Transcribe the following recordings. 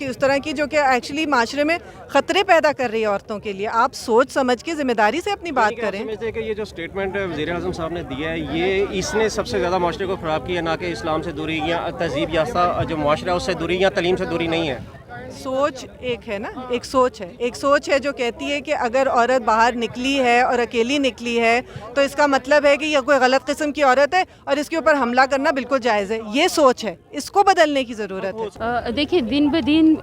کی اس طرح کی جو کہ ایکچولی معاشرے میں خطرے پیدا کر رہی ہے عورتوں کے لیے. آپ سوچ سمجھ کے ذمہ داری سے اپنی بات کریں. سمجھتے ہیں کہ یہ جو اسٹیٹمنٹ وزیر اعظم صاحب نے دیا ہے یہ اس نے سب سے زیادہ معاشرے کو خراب کیا, نہ کہ اسلام سے دوری یا تہذیب یافتہ جو معاشرہ اس سے دوری یا تعلیم سے دوری نہیں ہے. سوچ ایک ہے نا, ایک سوچ ہے جو کہتی ہے کہ اگر عورت باہر نکلی ہے اور اکیلی نکلی ہے تو اس کا مطلب ہے کہ یہ کوئی غلط قسم کی عورت ہے اور اس کے اوپر حملہ کرنا بالکل جائز ہے. یہ سوچ ہے, اس کو بدلنے کی ضرورت ہے. دیکھیے دن بدن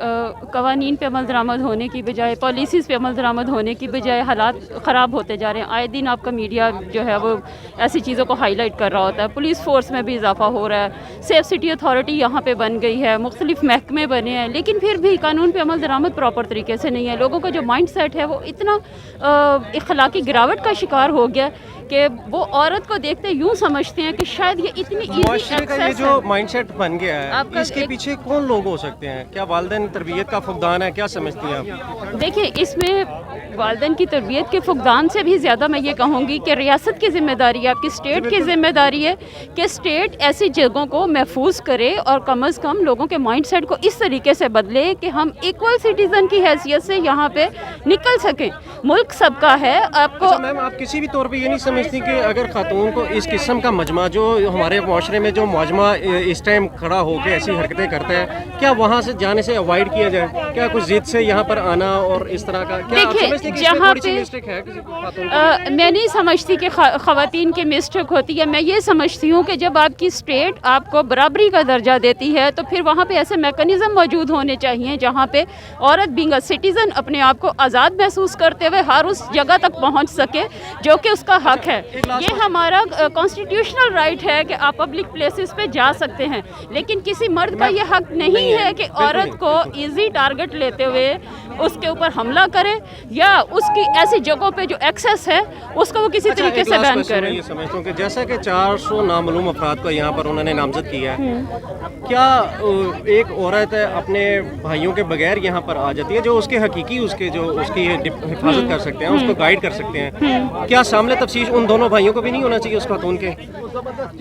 قوانین پہ عمل درآمد ہونے کی بجائے, پالیسیز پہ عمل درآمد ہونے کی بجائے حالات خراب ہوتے جا رہے ہیں. آئے دن آپ کا میڈیا جو ہے وہ ایسی چیزوں کو ہائی لائٹ کر رہا ہوتا ہے. پولیس فورس میں بھی اضافہ ہو رہا ہے, سیف سٹی اتھارٹی یہاں پہ بن گئی ہے, مختلف محکمے بنے ہیں, لیکن پھر بھی قانون پہ عمل درآمد پراپر طریقے سے نہیں ہے. لوگوں کا جو مائنڈ سیٹ ہے وہ اتنا اخلاقی گراوٹ کا شکار ہو گیا کہ وہ عورت کو دیکھتے یوں سمجھتے ہیں کہ شاید یہ اتنی ایزی معاشرے کا یہ جو مائنڈ سیٹ بن گیا ہے اس کے پیچھے کون لوگ ہو سکتے ہیں؟ کیا والدین تربیت کا فقدان ہے؟ کیا سمجھتی ہیں آپ؟ دیکھیں اس میں والدین کی تربیت کے فقدان سے بھی زیادہ میں یہ کہوں گی کہ ریاست کی ذمہ داری ہے, آپ کی اسٹیٹ کی ذمہ داری ہے کہ اسٹیٹ ایسی جگہوں کو محفوظ کرے اور کم از کم لوگوں کے مائنڈ سیٹ کو اس طریقے سے بدلے کہ ہم ایکول سٹیزن کی حیثیت سے یہاں پہ نکل سکیں. ملک سب کا ہے. آپ کو میم آپ کسی بھی طور پہ یہ نہیں سمجھتی کہ اگر خاتون کو اس قسم کا مجمع جو ہمارے معاشرے میں جو مجمع اس ٹائم کھڑا ہو کے ایسی حرکتیں کرتا ہے, کیا وہاں سے جانے سے اوائڈ کیا جائے؟ کیا کوئی ضد سے یہاں پر آنا اور اس طرح کا کیا آپ سمجھتی ہیں کہ جہاں تھوڑی سی مسٹیک ہے کسی خاتون کو؟ میں نہیں سمجھتی کہ خواتین کی مسٹیک ہوتی ہے. میں یہ سمجھتی ہوں کہ جب آپ کی اسٹیٹ آپ کو برابری کا درجہ دیتی ہے تو پھر وہاں پہ ایسے میکانزم موجود ہونے چاہیے جہاں پہ عورت بینگ اے سٹیزن اپنے آپ کو آزاد محسوس کرتے ہوئے ہر اس جگہ تک پہنچ سکے جو کہ اس کا حق ہے. یہ ہمارا کانسٹیٹیوشنل رائٹ ہے کہ آپ پبلک پلیسز پہ جا سکتے ہیں, لیکن کسی مرد کا یہ حق نہیں ہے کہ عورت کو ایزی ٹارگٹ لیتے ہوئے اس کے اوپر حملہ کرے یا اس کی ایسی جگہوں پہ جو ایکسیس ہے اس کو وہ کسی طریقے سے بین کرے. یہ سمجھتا ہوں کہ جیسا کہ 400 نامعلوم افراد کو یہاں پر انہوں نے نامزد کیا ہے, کیا ایک عورت اپنے بھائیوں کے بغیر یہاں پر آ جاتی ہے جو اس کے حقیقی اس کی حفاظت کر سکتے ہیں, اس کو گائیڈ کر سکتے ہیں؟ کیا شامل تفصیل ان دونوں بھائیوں کو بھی نہیں ہونا چاہیے اس خاتون کے؟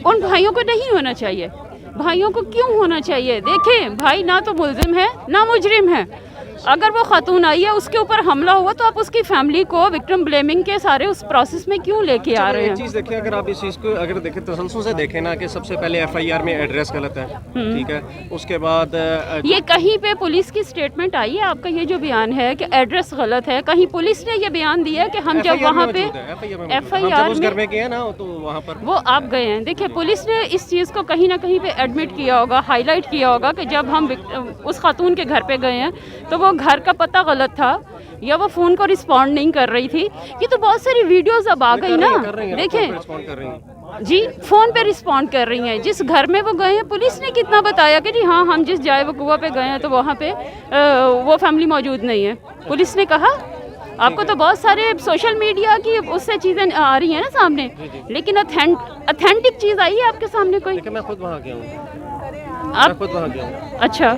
ان بھائیوں کو نہیں ہونا چاہیے. بھائیوں کو کیوں ہونا چاہیے؟ دیکھیں بھائی نہ تو ملزم ہے نہ مجرم ہے. اگر وہ خاتون آئی ہے اس کے اوپر حملہ ہوا تو آپ اس کی فیملی کو وکٹم بلیمنگ کے سارے اس پروسیس میں کیوں لے کے آ رہے ہیں؟ ایک چیز دیکھیں, اگر آپ اس چیز کو اگر دیکھیں تسلسل سے دیکھیں نا کہ سب سے پہلے ایف آئی آر میں ایڈریس غلط ہے, ٹھیک ہے, اس کے بعد یہ کہیں پہ پولیس کی اسٹیٹمنٹ آئی ہے آپ کا یہ جو بیان ہے کہ ایڈریس غلط ہے, کہیں پولیس نے یہ بیان دیا ہے کہ ہم جب وہاں پہ ایف آئی آر میں گئے نا تو وہاں پر وہ آپ گئے ہیں. دیکھیں پولیس نے اس چیز کو کہیں نہ کہیں پہ ایڈمٹ کیا ہوگا, ہائی لائٹ کیا ہوگا کہ جب ہم اس خاتون کے گھر پہ گئے ہیں تو وہ گھر کا پتہ غلط تھا یا وہ فون کو رسپونڈ نہیں کر رہی تھی. یہ تو بہت ساری ویڈیوز اب آ گئی نا, دیکھیں جی فون پہ رسپونڈ کر رہی ہیں. جس گھر میں وہ گئے ہیں پولیس نے کتنا بتایا کہ جی ہاں ہم جس جائے وقوع پہ گئے ہیں تو وہاں پہ وہ فیملی موجود نہیں ہے. پولیس نے کہا آپ کو تو بہت سارے سوشل میڈیا کی اس سے چیزیں آ رہی ہیں نا سامنے, لیکن اتھینٹک چیز آئی ہے آپ کے سامنے کوئی؟ میں خود وہاں گیا ہوں. اچھا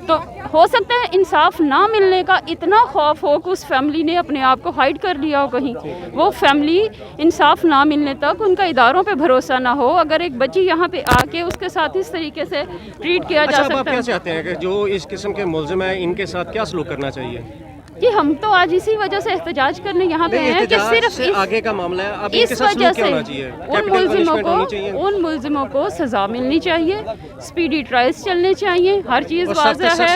تو ہو سکتا ہے انصاف نہ ملنے کا اتنا خوف ہو کہ اس فیملی نے اپنے آپ کو ہائیڈ کر لیا ہو کہیں. وہ فیملی انصاف نہ ملنے تک ان کا اداروں پہ بھروسہ نہ ہو. اگر ایک بچی یہاں پہ آ کے اس کے ساتھ اس طریقے سے ٹریٹ کیا جا سکتا ہے. آپ کیا چاہتے ہیں کہ جو اس قسم کے ملزم ہیں ان کے ساتھ کیا سلوک کرنا چاہیے؟ کہ ہم تو آج اسی وجہ سے احتجاج کرنے یہاں پہ ہیں کہ صرف آگے کا معاملہ ہے, اب اس وجہ سے ان ملزموں کو سزا ملنی چاہیے, اسپیڈی ٹرائلز چلنے چاہیے, ہر چیز واضح ہے,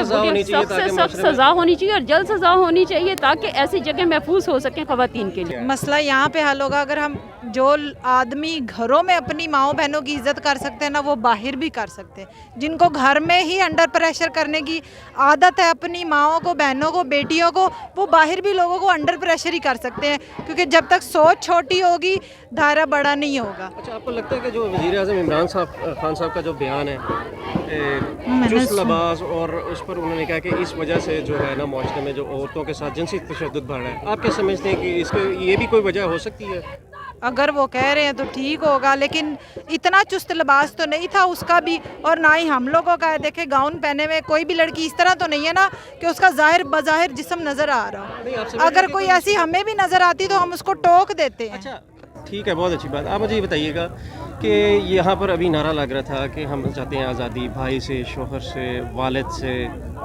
سخت سے سخت سزا ہونی چاہیے اور جلد سزا ہونی چاہیے تاکہ ایسی جگہ محفوظ ہو سکیں خواتین کے لیے. مسئلہ یہاں پہ حل ہوگا اگر ہم جو آدمی گھروں میں اپنی ماؤں بہنوں کی عزت کر سکتے ہیں نا وہ باہر بھی کر سکتے ہیں. جن کو گھر میں ہی انڈر پریشر کرنے کی عادت ہے اپنی ماؤں کو, بہنوں کو, بیٹیوں کو, وہ باہر بھی لوگوں کو انڈر پریشر ہی کر سکتے ہیں, کیونکہ جب تک سوچ چھوٹی ہوگی دائرہ بڑا نہیں ہوگا. اچھا آپ کو لگتا ہے کہ جو وزیر اعظم عمران خان صاحب کا جو بیان ہے چست لباس اور اس پر انہوں نے کہا کہ اس وجہ سے جو ہے نا معاشرے میں جو عورتوں کے ساتھ جنسی تشدد بڑھ رہا ہے, آپ کیا سمجھتے ہیں کہ اس کے یہ بھی کوئی وجہ ہو سکتی ہے؟ اگر وہ کہہ رہے ہیں تو ٹھیک ہوگا, لیکن اتنا چست لباس تو نہیں تھا اس کا بھی, اور نہ ہی ہم لوگوں کا ہے. دیکھیں گاؤن پہنے ہوئے کوئی بھی لڑکی اس طرح تو نہیں ہے نا کہ اس کا بظاہر جسم نظر آ رہا ہو. اگر کوئی ایسی ہمیں بھی نظر آتی تو ہم اس کو ٹوک دیتے ہیں. اچھا ٹھیک ہے, بہت اچھی بات. آپ مجھے یہ بتائیے گا کہ یہاں پر ابھی نعرہ لگ رہا تھا کہ ہم چاہتے ہیں آزادی, بھائی سے, شوہر سے, والد سے,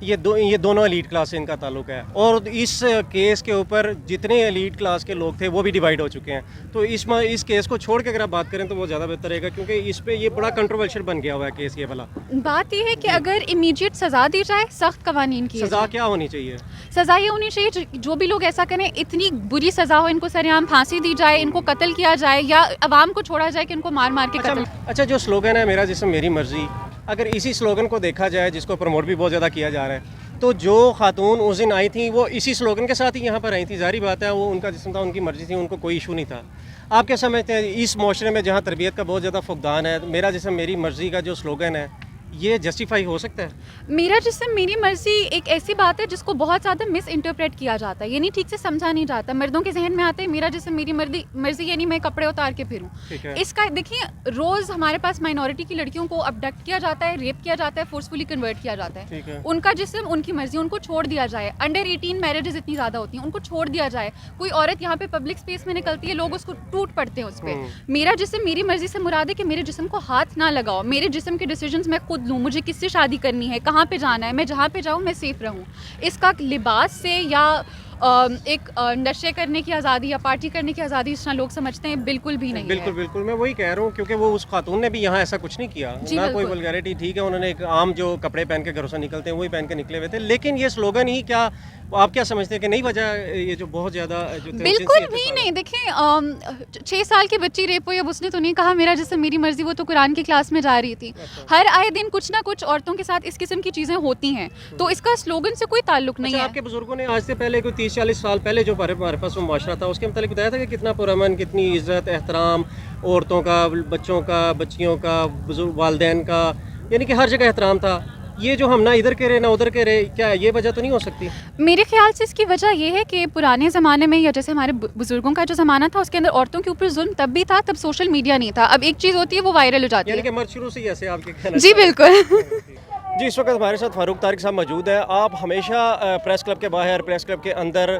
یہ دونوں ایلیٹ کلاس سے ان کا تعلق ہے, اور اس کیس کے اوپر جتنے ایلیٹ کلاس کے لوگ تھے وہ بھی ڈیوائڈ ہو چکے ہیں. تو اس کیس کو چھوڑ کے اگر آپ بات کریں تو وہ زیادہ بہتر رہے گا, کیونکہ اس پہ یہ بڑا کنٹروورشل بن گیا ہوا ہے کیس. یہ والا بات یہ ہے کہ اگر امیڈیٹ سزا دی جائے, سخت قوانین کی سزا کیا ہونی چاہیے؟ سزا یہ ہونی چاہیے جو بھی لوگ ایسا کریں اتنی بری سزا ہو, ان کو سر عام پھانسی دی جائے, ان کو قتل کیا جائے, یا عوام کو چھوڑا جائے کہ ان کو مار مار کے قتل. اچھا, جو سلوگن ہے میرا جسم میری مرضی, اگر اسی سلوگن کو دیکھا جائے جس کو پروموٹ بھی بہت زیادہ کیا جا رہا ہے, تو جو خاتون اس دن آئی تھیں وہ اسی سلوگن کے ساتھ ہی یہاں پر آئی تھیں. ظاہری بات ہے وہ ان کا جسم تھا, ان کی مرضی تھی, ان کو کوئی ایشو نہیں تھا. آپ کیا سمجھتے ہیں اس معاشرے میں جہاں تربیت کا بہت زیادہ فقدان ہے, میرا جسم میری مرضی کا جو سلوگن ہے یہ جسٹیفائی ہو سکتا ہے؟ میرا جسم میری مرضی ایک ایسی بات ہے جس کو بہت زیادہ مس انٹرپریٹ کیا جاتا ہے, یعنی ٹھیک سے سمجھا نہیں جاتا. مردوں کے ذہن میں آتا ہے میرا جسم میری مرضی یعنی میں کپڑے اتار کے پھروں. اس کا دیکھیے روز ہمارے پاس مائنورٹی کی لڑکیوں کو ابڈکٹ کیا جاتا ہے, ریپ کیا جاتا ہے, فورسفلی کنورٹ کیا جاتا ہے. ان کا جسم ان کی مرضی, ان کو چھوڑ دیا جائے. انڈر 18 میرجز اتنی زیادہ ہوتی ہیں, ان کو چھوڑ دیا جائے. کوئی عورت یہاں پہ پبلک اسپیس میں نکلتی ہے, لوگ اس کو ٹوٹ پڑتے ہیں اس پہ. میرا جسم میری مرضی سے مراد ہے کہ میرے جسم کو ہاتھ نہ لگاؤ, میرے جسم کے ڈیسیجنز میں خود لوں, مجھے کس سے شادی کرنی ہے, کہاں پہ جانا ہے, میں جہاں پہ جاؤں میں سیف رہوں. اس کا لباس سے یا ایک نشے کرنے کی آزادی یا پارٹی کرنے کی آزادی جس طرح لوگ سمجھتے ہیں بالکل بھی نہیں ہے. بالکل میں وہی کہہ رہا ہوں, کیونکہ وہ اس خاتون نے بھی یہاں ایسا کچھ نہیں کیا, نہ کوئی ولگیرٹی. ٹھیک ہے انہوں نے ایک عام جو کپڑے پہن کے گھروں سے نکلتے ہیں وہی پہن کے نکلے ہوئے تھے, لیکن یہ سلوگن ہی کیا آپ کیا سمجھتے ہیں کہ نہیں وجہ یہ جو بہت زیادہ بالکل بھی نہیں. دیکھیں 6 سال کی بچی ریپ ہوئی, اب اس نے تو نہیں کہا میرا جسم میری مرضی, وہ تو قرآن کی کلاس میں جا رہی تھی. ہر آئے دن کچھ نہ کچھ عورتوں کے ساتھ اس قسم کی چیزیں ہوتی ہیں, تو اس کا سلوگن سے کوئی تعلق نہیں ہے. آپ کے بزرگوں نے آج سے پہلے کوئی 30-40 سال پہلے جو ہمارے پاس وہ معاشرہ تھا اس کے متعلق بتایا تھا کہ کتنا پرامن, کتنی عزت احترام عورتوں کا, بچوں کا, بچیوں کا, والدین کا, یعنی کہ ہر جگہ احترام تھا. یہ جو ہم نہ ادھر کے رہے نہ ادھر کے رہے, کیا یہ وجہ تو نہیں ہو سکتی؟ میرے خیال سے اس کی وجہ یہ ہے کہ پرانے زمانے میں یا جیسے ہمارے بزرگوں کا جو زمانہ تھا اس کے اندر عورتوں کے اوپر ظلم تب بھی تھا, تب سوشل میڈیا نہیں تھا. اب ایک چیز ہوتی ہے وہ وائرل ہو جاتی ہے. یعنی کہ مرد شروع سے ہی ایسے آپ کے کہنا. جی بالکل. جی اس وقت ہمارے ساتھ فاروق طارق صاحب موجود ہیں. آپ ہمیشہ پریس کلب کے باہر, پریس کلب کے اندر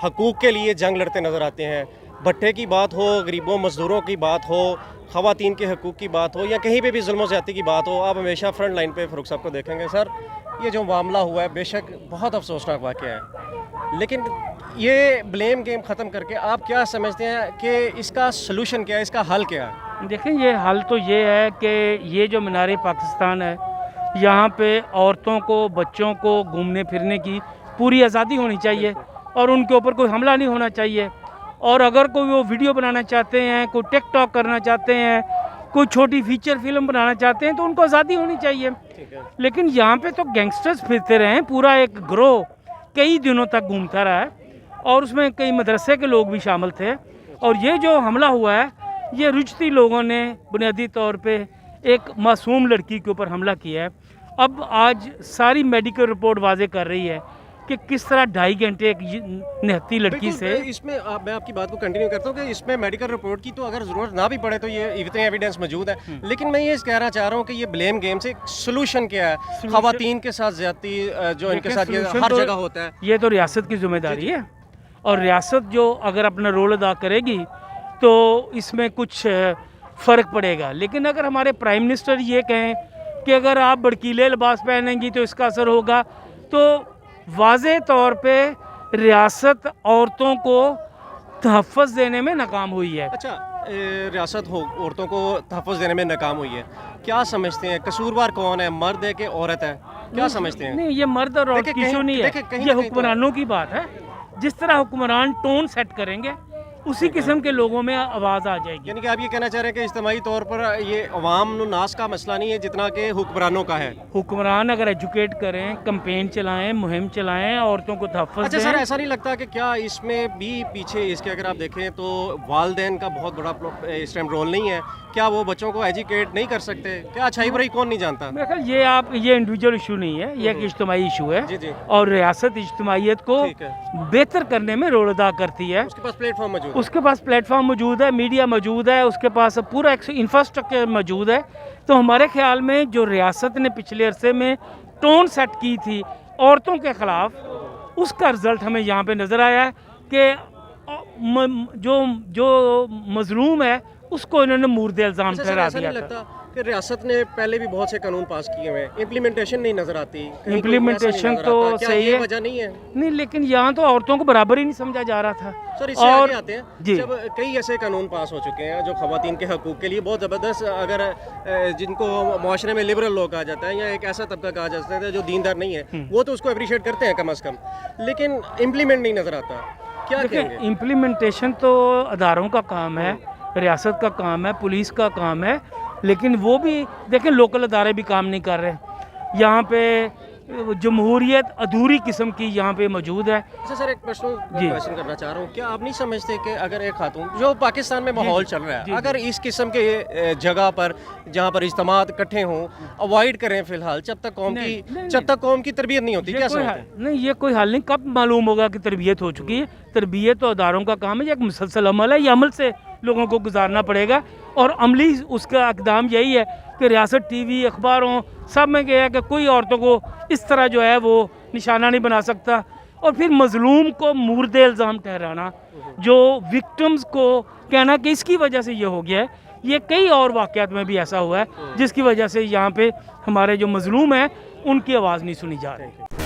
حقوق کے لیے جنگ لڑتے نظر آتے ہیں. بھٹے کی بات ہو, غریبوں مزدوروں کی بات ہو, خواتین کے حقوق کی بات ہو, یا کہیں پہ بھی ظلم و زیادتی کی بات ہو, آپ ہمیشہ فرنٹ لائن پہ فاروق صاحب کو دیکھیں گے. سر یہ جو معاملہ ہوا ہے بے شک بہت افسوسناک واقعہ ہے, لیکن یہ بلیم گیم ختم کر کے آپ کیا سمجھتے ہیں کہ اس کا سلوشن کیا ہے, اس کا حل کیا ہے؟ دیکھیں یہ حل تو یہ ہے کہ یہ جو مینار پاکستان ہے یہاں پہ عورتوں کو, بچوں کو گھومنے پھرنے کی پوری آزادی ہونی چاہیے, اور ان کے اوپر کوئی حملہ نہیں ہونا چاہیے. اور اگر کوئی وہ ویڈیو بنانا چاہتے ہیں, کوئی ٹک ٹاک کرنا چاہتے ہیں, کوئی چھوٹی فیچر فلم بنانا چاہتے ہیں تو ان کو آزادی ہونی چاہیے. لیکن یہاں پہ تو گینگسٹرز پھرتے رہے ہیں, پورا ایک گروہ کئی دنوں تک گھومتا رہا ہے, اور اس میں کئی مدرسے کے لوگ بھی شامل تھے. اور یہ جو حملہ ہوا ہے یہ رجتی لوگوں نے بنیادی طور پہ ایک معصوم لڑکی کے اوپر حملہ کیا ہے. اب آج ساری میڈیکل رپورٹ واضح کر رہی ہے کہ کس طرح 2.5 گھنٹے ایک نہتی لڑکی سے. اس میں میں آپ کی بات کو کنٹینیو کرتا ہوں کہ اس میں میڈیکل رپورٹ کی تو اگر ضرورت نہ بھی پڑے تو یہ اتنے ایویڈنس موجود ہے, لیکن میں یہ کہنا چاہ رہا ہوں کہ یہ بلیم گیم سے سلوشن کیا ہے؟ خواتین کے ساتھ زیادتی جو ان کے ساتھ یہ ہر جگہ ہوتا ہے, یہ تو ریاست کی ذمہ داری ہے, اور ریاست جو اگر اپنا رول ادا کرے گی تو اس میں کچھ فرق پڑے گا. لیکن اگر ہمارے پرائم منسٹر یہ کہیں کہ اگر آپ بھڑکیلے لباس پہنیں گی تو اس کا اثر ہوگا, تو واضح طور پہ ریاست عورتوں کو تحفظ دینے میں ناکام ہوئی ہے. اچھا ریاست عورتوں کو تحفظ دینے میں ناکام ہوئی ہے, کیا سمجھتے ہیں قصوروار کون ہے, مرد ہے کہ عورت ہے, کیا سمجھتے ہیں؟ نہیں, یہ مرد اور عورت کی ایشو نہیں ہے, یہ حکمرانوں کی بات ہے. جس طرح حکمران ٹون سیٹ کریں گے اسی قسم کے لوگوں میں آواز آ جائے گی. یعنی کہ آپ یہ کہنا چاہ رہے ہیں کہ اجتماعی طور پر یہ عوام ناس کا مسئلہ نہیں ہے جتنا کہ حکمرانوں کا ہے. حکمران اگر ایجوکیٹ کریں, کمپین چلائیں, مہم چلائیں, عورتوں کو تحفظ دیں. اچھا سر, ایسا نہیں لگتا کہ کیا اس میں بھی پیچھے اس کے اگر آپ دیکھیں تو والدین کا بہت بڑا اس ٹائم رول نہیں ہے؟ کیا وہ بچوں کو ایجوکیٹ نہیں کر سکتے؟ کیا اچھائی برائی کون نہیں جانتا؟ میرا خیال یہ انڈیویجول ایشو نہیں ہے, یہ ایک اجتماعی ایشو ہے. اور ریاست اجتماعیت کو بہتر کرنے میں رول ادا کرتی ہے. اس کے پاس پلیٹ فارم موجود ہے, اس کے پاس پلیٹ فارم موجود ہے, میڈیا موجود ہے, اس کے پاس پورا انفراسٹرکچر موجود ہے. تو ہمارے خیال میں جو ریاست نے پچھلے عرصے میں ٹون سیٹ کی تھی عورتوں کے خلاف, اس کا رزلٹ ہمیں یہاں پہ نظر آیا ہے کہ جو مظلوم ہے اس کو انہوں نے مورد الزام ٹھہرا دیا تھا. کہ ریاست نے پہلے بھی بہت سے قانون پاس کیے ہوئے ہیں, امپلیمنٹیشن نہیں نظر آتی. امپلیمنٹیشن تو صحیح ہے, وجہ نہیں ہے نہیں لیکن یہاں تو عورتوں کو برابر ہی نہیں سمجھا جا رہا تھا. سر اس سے آگے آتے ہیں. جی جب کئی ایسے قانون پاس ہو چکے ہیں جو خواتین کے حقوق کے لیے بہت زبردست, اگر جن کو معاشرے میں لبرل لوگ کہا جاتا ہے یا ایک ایسا طبقہ کہا جاتا ہے جو دیندار نہیں ہے, وہ تو اس کو اپریشیٹ کرتے ہیں کم از کم, لیکن امپلیمنٹ نہیں نظر آتا. کیا کہیں گے؟ امپلیمنٹیشن تو اداروں کا کام ہے, ریاست کا کام ہے, پولیس کا کام ہے, لیکن وہ بھی دیکھیں لوکل ادارے بھی کام نہیں کر رہے. یہاں پہ جمہوریت ادھوری قسم کی یہاں پہ موجود ہے. اچھا سر, ایک پرسنل کویشچن کرنا چاہ رہا ہوں, کیا آپ نہیں سمجھتے کہ اگر ایک خاتون جو پاکستان میں ماحول چل رہا ہے, اگر اس قسم کے جگہ پر جہاں پر اجتماعات اکٹھے ہوں اوائڈ کریں فی الحال, جب تک قوم کی تربیت نہیں ہوتی, کیا سمجھتے ہیں؟ نہیں یہ کوئی حل نہیں. کب معلوم ہوگا کہ تربیت ہو چکی ہے؟ تربیت تو اداروں کا کام ہے, یہ ایک مسلسل عمل ہے, یہ عمل سے لوگوں کو گزارنا پڑے گا. اور عملی اس کا اقدام یہی ہے کہ ریاست ٹی وی اخباروں سب میں کیا ہے کہ کوئی عورتوں کو اس طرح جو ہے وہ نشانہ نہیں بنا سکتا. اور پھر مظلوم کو مورد الزام ٹھہرانا, جو وکٹمز کو کہنا کہ اس کی وجہ سے یہ ہو گیا ہے, یہ کئی اور واقعات میں بھی ایسا ہوا ہے جس کی وجہ سے یہاں پہ ہمارے جو مظلوم ہیں ان کی آواز نہیں سنی جا رہی.